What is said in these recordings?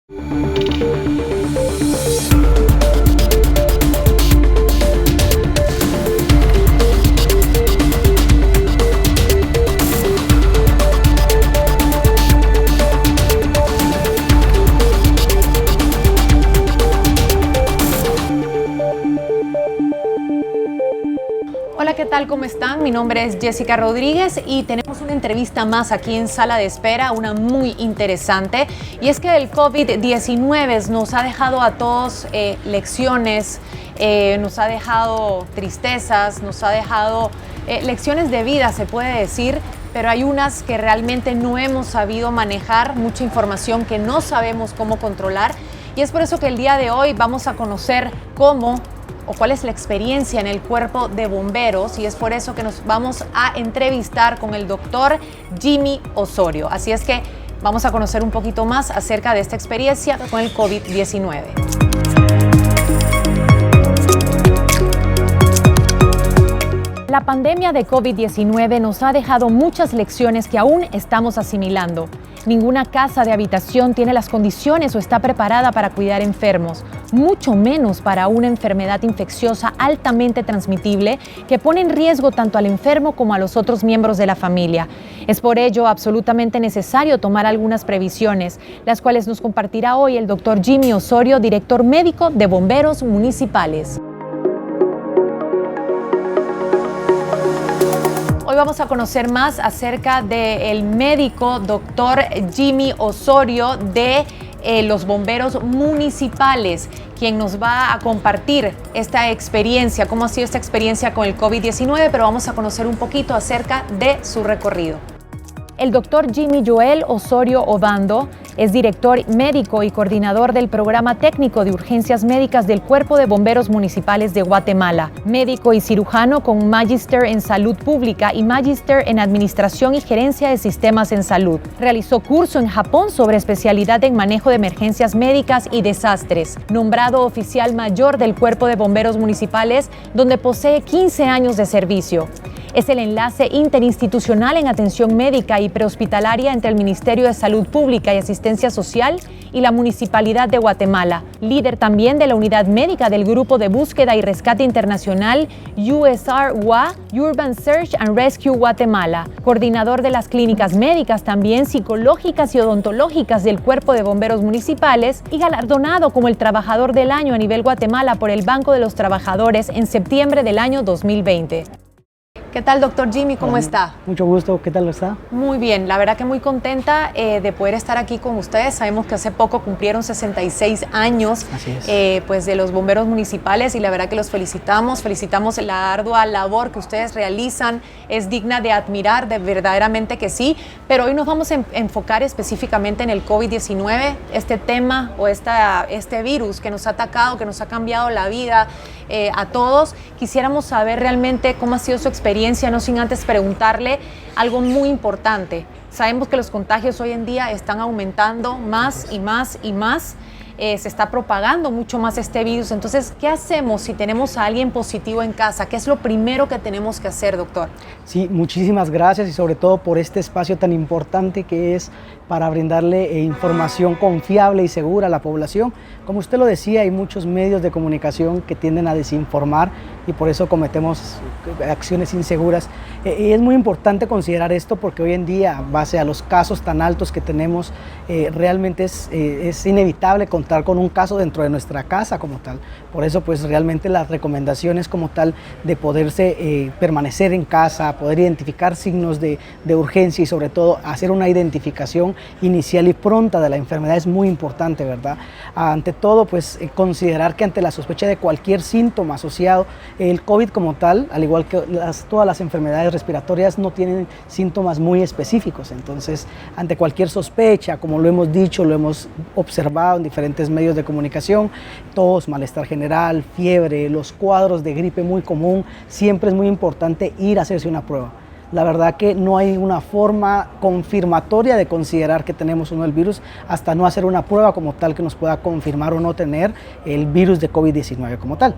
Hola, ¿qué tal? ¿Cómo están? Mi nombre es Jessica Rodríguez y tenemos una entrevista más aquí en Sala de Espera, una muy interesante. Y es que el COVID-19 nos ha dejado a todos lecciones, nos ha dejado tristezas, nos ha dejado lecciones de vida, se puede decir, pero hay unas que realmente no hemos sabido manejar, mucha información que no sabemos cómo controlar. Y es por eso que el día de hoy vamos a conocer cómo o cuál es la experiencia en el cuerpo de bomberos, y es por eso que nos vamos a entrevistar con el doctor Jimmy Osorio. Así es que vamos a conocer un poquito más acerca de esta experiencia con el COVID-19. La pandemia de COVID-19 nos ha dejado muchas lecciones que aún estamos asimilando. Ninguna casa de habitación tiene las condiciones o está preparada para cuidar enfermos, mucho menos para una enfermedad infecciosa altamente transmitible que pone en riesgo tanto al enfermo como a los otros miembros de la familia. Es por ello absolutamente necesario tomar algunas previsiones, las cuales nos compartirá hoy el doctor Jimmy Osorio, director médico de Bomberos Municipales. Hoy vamos a conocer más acerca del médico doctor Jimmy Osorio de los bomberos municipales, quien nos va a compartir esta experiencia, cómo ha sido esta experiencia con el COVID-19, pero vamos a conocer un poquito acerca de su recorrido. El doctor Jimmy Joel Osorio Obando es director médico y coordinador del Programa Técnico de Urgencias Médicas del Cuerpo de Bomberos Municipales de Guatemala, médico y cirujano con Magister en Salud Pública y Magister en Administración y Gerencia de Sistemas en Salud. Realizó curso en Japón sobre especialidad en manejo de emergencias médicas y desastres. Nombrado oficial mayor del Cuerpo de Bomberos Municipales, donde posee 15 años de servicio. Es el enlace interinstitucional en atención médica y prehospitalaria entre el Ministerio de Salud Pública y Asistencia Social y la Municipalidad de Guatemala. Líder también de la unidad médica del Grupo de Búsqueda y Rescate Internacional USAR-WA, Urban Search and Rescue Guatemala. Coordinador de las clínicas médicas también psicológicas y odontológicas del Cuerpo de Bomberos Municipales y galardonado como el Trabajador del Año a nivel Guatemala por el Banco de los Trabajadores en septiembre del año 2020. ¿Qué tal, doctor Jimmy? ¿Cómo está? Mucho gusto, ¿qué tal está? Muy bien, la verdad que muy contenta de poder estar aquí con ustedes. Sabemos que hace poco cumplieron 66 años pues de los bomberos municipales y la verdad que los felicitamos la ardua labor que ustedes realizan, es digna de admirar, de verdaderamente que sí, pero hoy nos vamos a enfocar específicamente en el COVID-19, este tema o este virus que nos ha atacado, que nos ha cambiado la vida a todos. Quisiéramos saber realmente cómo ha sido su experiencia, no sin antes preguntarle algo muy importante. Sabemos que los contagios hoy en día están aumentando más y más y más. Se está propagando mucho más este virus. Entonces, ¿qué hacemos si tenemos a alguien positivo en casa? ¿Qué es lo primero que tenemos que hacer, doctor? Sí, muchísimas gracias y sobre todo por este espacio tan importante que es para brindarle información confiable y segura a la población. Como usted lo decía, hay muchos medios de comunicación que tienden a desinformar y por eso cometemos acciones inseguras. Y es muy importante considerar esto porque hoy en día, base a los casos tan altos que tenemos, realmente es inevitable contar con un caso dentro de nuestra casa como tal. Por eso, pues realmente las recomendaciones como tal de poderse permanecer en casa, poder identificar signos de urgencia y sobre todo hacer una identificación inicial y pronta de la enfermedad es muy importante, ¿verdad? Ante todo, pues considerar que ante la sospecha de cualquier síntoma asociado, el COVID como tal, al igual que todas las enfermedades respiratorias, no tienen síntomas muy específicos. Entonces, ante cualquier sospecha, como lo hemos dicho, lo hemos observado en diferentes medios de comunicación, tos, malestar general, fiebre, los cuadros de gripe muy común, siempre es muy importante ir a hacerse una prueba. La verdad que no hay una forma confirmatoria de considerar que tenemos o no el virus hasta no hacer una prueba como tal que nos pueda confirmar o no tener el virus de COVID-19 como tal.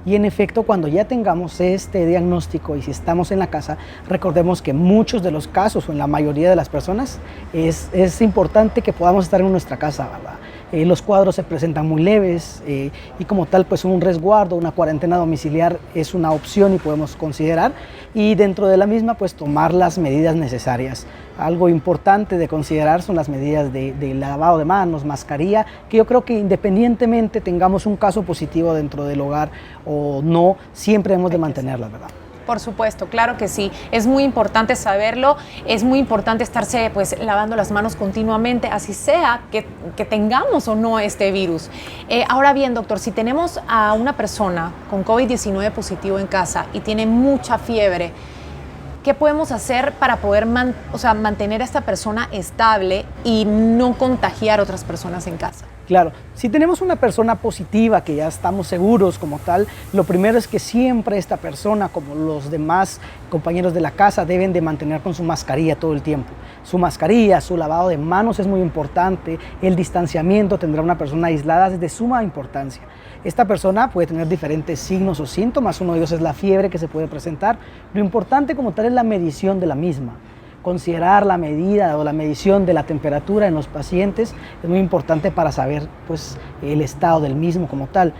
Y en efecto, cuando ya tengamos este diagnóstico y si estamos en la casa, recordemos que muchos de los casos o en la mayoría de las personas es importante que podamos estar en nuestra casa, ¿verdad? los cuadros se presentan muy leves y como tal pues un resguardo, una cuarentena domiciliar es una opción y podemos considerar, y dentro de la misma pues tomar las medidas necesarias. Algo importante de considerar son las medidas de lavado de manos, mascarilla, que yo creo que independientemente tengamos un caso positivo dentro del hogar o no, siempre hemos de mantenerlas, ¿verdad? Por supuesto, claro que sí. Es muy importante saberlo, es muy importante estarse pues lavando las manos continuamente, así sea que tengamos o no este virus. Ahora bien, doctor, si tenemos a una persona con COVID-19 positivo en casa y tiene mucha fiebre, ¿qué podemos hacer para poder mantener a esta persona estable y no contagiar a otras personas en casa? Claro, si tenemos una persona positiva que ya estamos seguros como tal, lo primero es que siempre esta persona, como los demás compañeros de la casa, deben de mantener con su mascarilla todo el tiempo. Su mascarilla, su lavado de manos es muy importante, el distanciamiento, tendrá una persona aislada es de suma importancia. Esta persona puede tener diferentes signos o síntomas, uno de ellos es la fiebre que se puede presentar. Lo importante como tal es la medición de la misma. Considerar la medida o la medición de la temperatura en los pacientes es muy importante para saber pues, el estado del mismo como tal.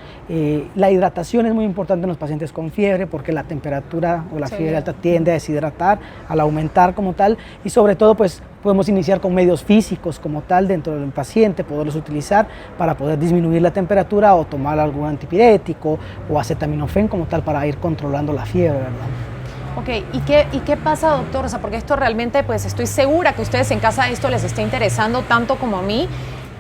La hidratación es muy importante en los pacientes con fiebre porque la temperatura o la fiebre alta tiende a deshidratar al aumentar como tal, y sobre todo pues podemos iniciar con medios físicos como tal dentro del paciente, poderlos utilizar para poder disminuir la temperatura o tomar algún antipirético o acetaminofén como tal para ir controlando la fiebre, ¿verdad? Ok, ¿y qué pasa, doctor? O sea, porque esto realmente, pues estoy segura que ustedes en casa esto les está interesando tanto como a mí.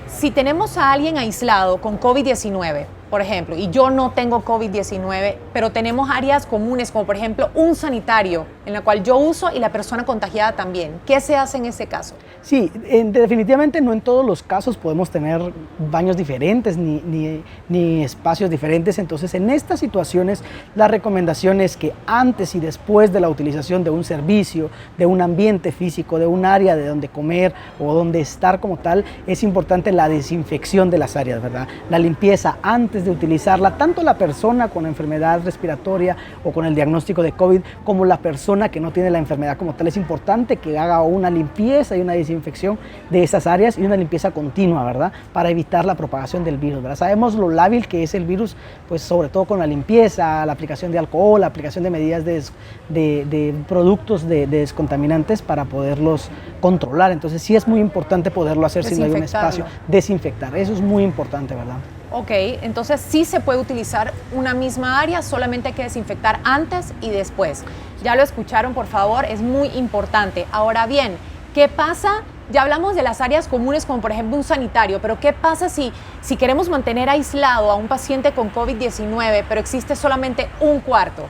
Si tenemos a alguien aislado con COVID-19, por ejemplo, y yo no tengo COVID-19, pero tenemos áreas comunes, como por ejemplo un sanitario, en la cual yo uso y la persona contagiada también, ¿qué se hace en ese caso? Sí, definitivamente no en todos los casos podemos tener baños diferentes ni espacios diferentes, entonces en estas situaciones la recomendación es que antes y después de la utilización de un servicio, de un ambiente físico, de un área de donde comer o donde estar como tal, es importante la desinfección de las áreas, ¿verdad? La limpieza antes de utilizarla, tanto la persona con enfermedad respiratoria o con el diagnóstico de COVID como la persona que no tiene la enfermedad como tal. Es importante que haga una limpieza y una desinfección de esas áreas y una limpieza continua, ¿verdad? Para evitar la propagación del virus, ¿verdad? Sabemos lo lábil que es el virus, pues sobre todo con la limpieza, la aplicación de alcohol, la aplicación de medidas de productos de descontaminantes para poderlos controlar. Entonces sí es muy importante poderlo hacer si no hay un espacio. Desinfectar, eso es muy importante, ¿verdad? Ok, entonces sí se puede utilizar una misma área, solamente hay que desinfectar antes y después. Ya lo escucharon, por favor, es muy importante. Ahora bien, ¿qué pasa? Ya hablamos de las áreas comunes como por ejemplo un sanitario, pero ¿qué pasa si queremos mantener aislado a un paciente con COVID-19, pero existe solamente un cuarto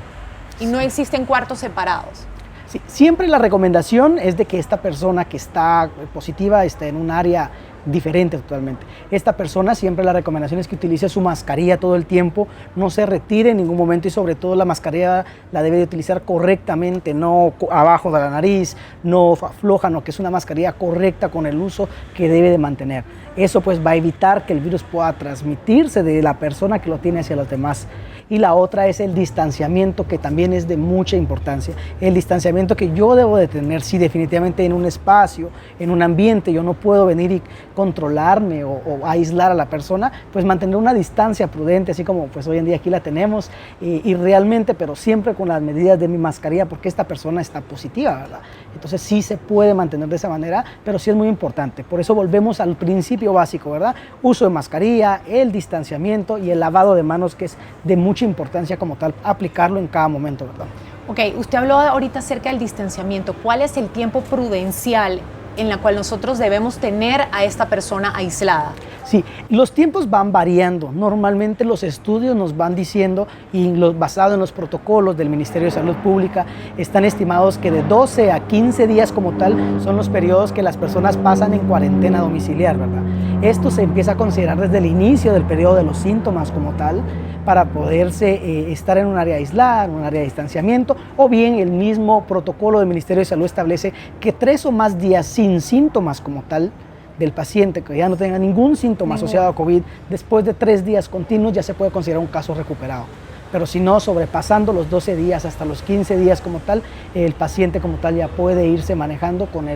y no existen cuartos separados? Sí, siempre la recomendación es de que esta persona que está positiva esté en un área diferente totalmente. Esta persona siempre la recomendación es que utilice su mascarilla todo el tiempo, no se retire en ningún momento y sobre todo la mascarilla la debe de utilizar correctamente, no abajo de la nariz, no afloja, no, que es una mascarilla correcta con el uso que debe de mantener. Eso pues va a evitar que el virus pueda transmitirse de la persona que lo tiene hacia los demás. Y la otra es el distanciamiento, que también es de mucha importancia. El distanciamiento que yo debo de tener, si definitivamente en un espacio, en un ambiente, yo no puedo venir y controlarme o aislar a la persona, pues mantener una distancia prudente, así como pues hoy en día aquí la tenemos, y realmente, pero siempre con las medidas de mi mascarilla, porque esta persona está positiva, ¿verdad? Entonces sí se puede mantener de esa manera, pero sí es muy importante. Por eso volvemos al principio básico, ¿verdad? Uso de mascarilla, el distanciamiento y el lavado de manos, que es de mucha importancia como tal, aplicarlo en cada momento, ¿verdad? Ok, usted habló ahorita acerca del distanciamiento. ¿Cuál es el tiempo prudencial en la cual nosotros debemos tener a esta persona aislada? Sí, los tiempos van variando. Normalmente los estudios nos van diciendo, y basado en los protocolos del Ministerio de Salud Pública, están estimados que de 12 a 15 días como tal son los periodos que las personas pasan en cuarentena domiciliar, ¿verdad? Esto se empieza a considerar desde el inicio del periodo de los síntomas como tal, para poderse estar en un área aislada, en un área de distanciamiento, o bien el mismo protocolo del Ministerio de Salud establece que 3 o más días sin síntomas como tal del paciente, que ya no tenga ningún síntoma asociado a COVID, después de 3 días continuos ya se puede considerar un caso recuperado. Pero si no, sobrepasando los 12 días hasta los 15 días como tal, el paciente como tal ya puede irse manejando con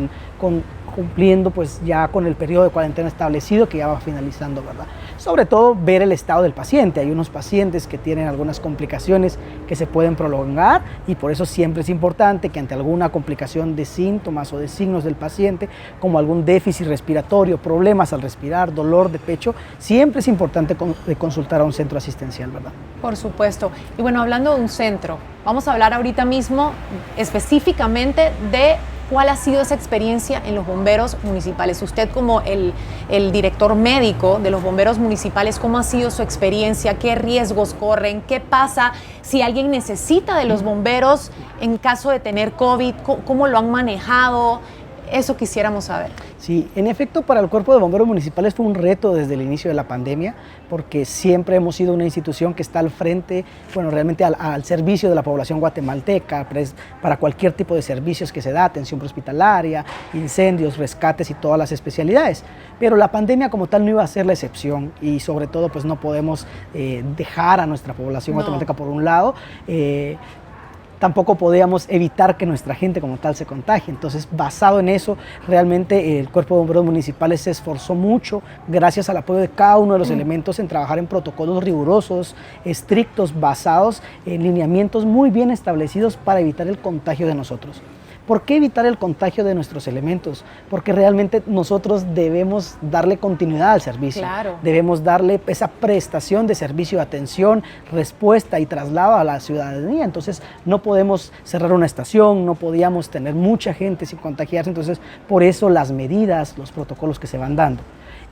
cumpliendo pues ya con el periodo de cuarentena establecido que ya va finalizando, ¿verdad? Sobre todo ver el estado del paciente. Hay unos pacientes que tienen algunas complicaciones que se pueden prolongar y por eso siempre es importante que ante alguna complicación de síntomas o de signos del paciente, como algún déficit respiratorio, problemas al respirar, dolor de pecho, siempre es importante consultar a un centro asistencial, ¿verdad? Por supuesto. Y bueno, hablando de un centro, vamos a hablar ahorita mismo específicamente de cuál ha sido esa experiencia en los bomberos municipales. Usted como el director médico de los bomberos municipales, ¿cómo ha sido su experiencia? ¿Qué riesgos corren? ¿Qué pasa si alguien necesita de los bomberos en caso de tener COVID? ¿Cómo lo han manejado? Eso quisiéramos saber. Sí, en efecto, para el Cuerpo de Bomberos Municipales fue un reto desde el inicio de la pandemia, porque siempre hemos sido una institución que está al frente, bueno, realmente al servicio de la población guatemalteca, para cualquier tipo de servicios que se da, atención prehospitalaria, incendios, rescates y todas las especialidades. Pero la pandemia como tal no iba a ser la excepción y sobre todo pues no podemos dejar a nuestra población guatemalteca por un lado. Tampoco podíamos evitar que nuestra gente como tal se contagie. Entonces, basado en eso, realmente el Cuerpo de Bomberos Municipales se esforzó mucho, gracias al apoyo de cada uno de los elementos, en trabajar en protocolos rigurosos, estrictos, basados en lineamientos muy bien establecidos para evitar el contagio de nosotros. ¿Por qué evitar el contagio de nuestros elementos? Porque realmente nosotros debemos darle continuidad al servicio. Claro. Debemos darle esa prestación de servicio de atención, respuesta y traslado a la ciudadanía. Entonces no podemos cerrar una estación, no podíamos tener mucha gente sin contagiarse. Entonces por eso las medidas, los protocolos que se van dando.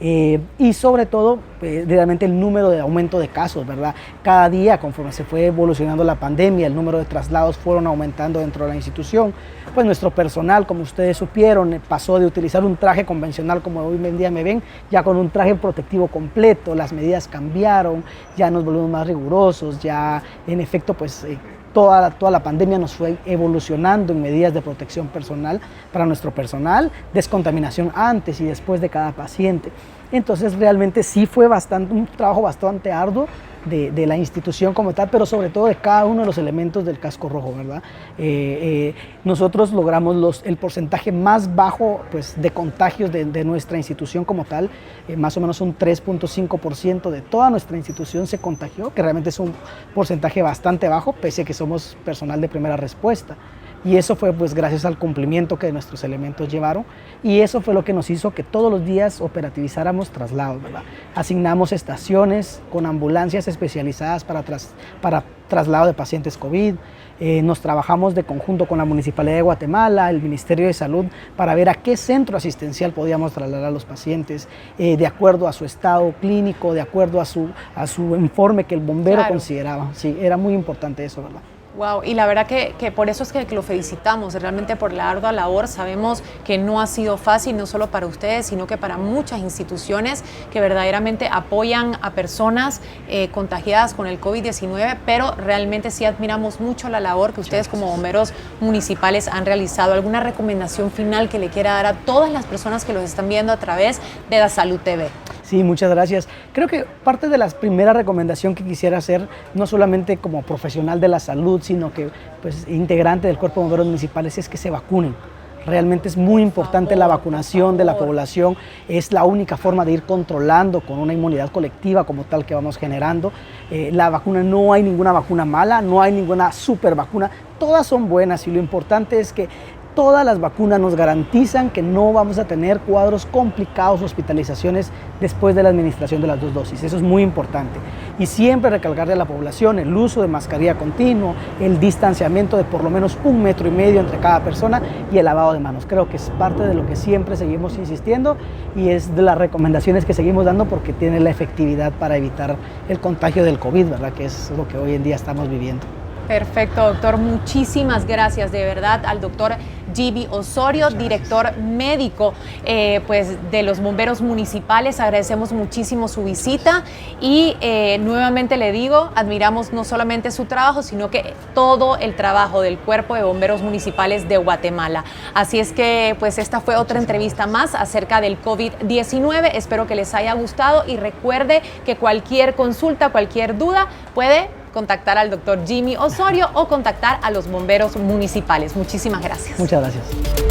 Y sobre todo, realmente el número de aumento de casos, ¿verdad? Cada día, conforme se fue evolucionando la pandemia, el número de traslados fueron aumentando dentro de la institución. Pues nuestro personal, como ustedes supieron, pasó de utilizar un traje convencional como hoy en día me ven, ya con un traje protectivo completo. Las medidas cambiaron, ya nos volvimos más rigurosos, ya en efecto pues toda la pandemia nos fue evolucionando en medidas de protección personal para nuestro personal, descontaminación antes y después de cada paciente. Entonces realmente sí fue un trabajo bastante arduo de la institución como tal, pero sobre todo de cada uno de los elementos del casco rojo, ¿verdad? Nosotros logramos el porcentaje más bajo pues, de contagios de nuestra institución como tal, más o menos un 3.5% de toda nuestra institución se contagió, que realmente es un porcentaje bastante bajo, pese a que somos personal de primera respuesta. Y eso fue pues gracias al cumplimiento que nuestros elementos llevaron y eso fue lo que nos hizo que todos los días operativizáramos traslados, ¿verdad? Asignamos estaciones con ambulancias especializadas para traslado de pacientes COVID. Nos trabajamos de conjunto con la Municipalidad de Guatemala, el Ministerio de Salud, para ver a qué centro asistencial podíamos trasladar a los pacientes, de acuerdo a su estado clínico, de acuerdo a su informe que el bombero consideraba. Sí, era muy importante eso, ¿verdad? Wow, y la verdad que por eso es que lo felicitamos, realmente por la ardua labor. Sabemos que no ha sido fácil, no solo para ustedes, sino que para muchas instituciones que verdaderamente apoyan a personas contagiadas con el COVID-19, pero realmente sí admiramos mucho la labor que ustedes como bomberos municipales han realizado. ¿Alguna recomendación final que le quiera dar a todas las personas que los están viendo a través de Da Salud TV? Sí, muchas gracias. Creo que parte de la primera recomendación que quisiera hacer, no solamente como profesional de la salud, sino que pues, integrante del Cuerpo de Bomberos Municipales, es que se vacunen. Realmente es muy importante la vacunación de la población, es la única forma de ir controlando con una inmunidad colectiva como tal que vamos generando. La vacuna, no hay ninguna vacuna mala, no hay ninguna super vacuna, todas son buenas y lo importante es que todas las vacunas nos garantizan que no vamos a tener cuadros complicados, hospitalizaciones después de la administración de las 2 dosis. Eso es muy importante. Y siempre recalcarle a la población el uso de mascarilla continuo, el distanciamiento de por lo menos 1,5 metros entre cada persona y el lavado de manos. Creo que es parte de lo que siempre seguimos insistiendo y es de las recomendaciones que seguimos dando porque tiene la efectividad para evitar el contagio del COVID, ¿verdad? Que es lo que hoy en día estamos viviendo. Perfecto, doctor. Muchísimas gracias de verdad al doctor Jimmy Osorio, director médico pues, de los bomberos municipales. Agradecemos muchísimo su visita y nuevamente le digo, admiramos no solamente su trabajo, sino que todo el trabajo del Cuerpo de Bomberos Municipales de Guatemala. Así es que pues esta fue otra entrevista más acerca del COVID-19. Espero que les haya gustado y recuerde que cualquier consulta, cualquier duda puede contactar al doctor Jimmy Osorio o contactar a los bomberos municipales. Muchísimas gracias. Muchas gracias.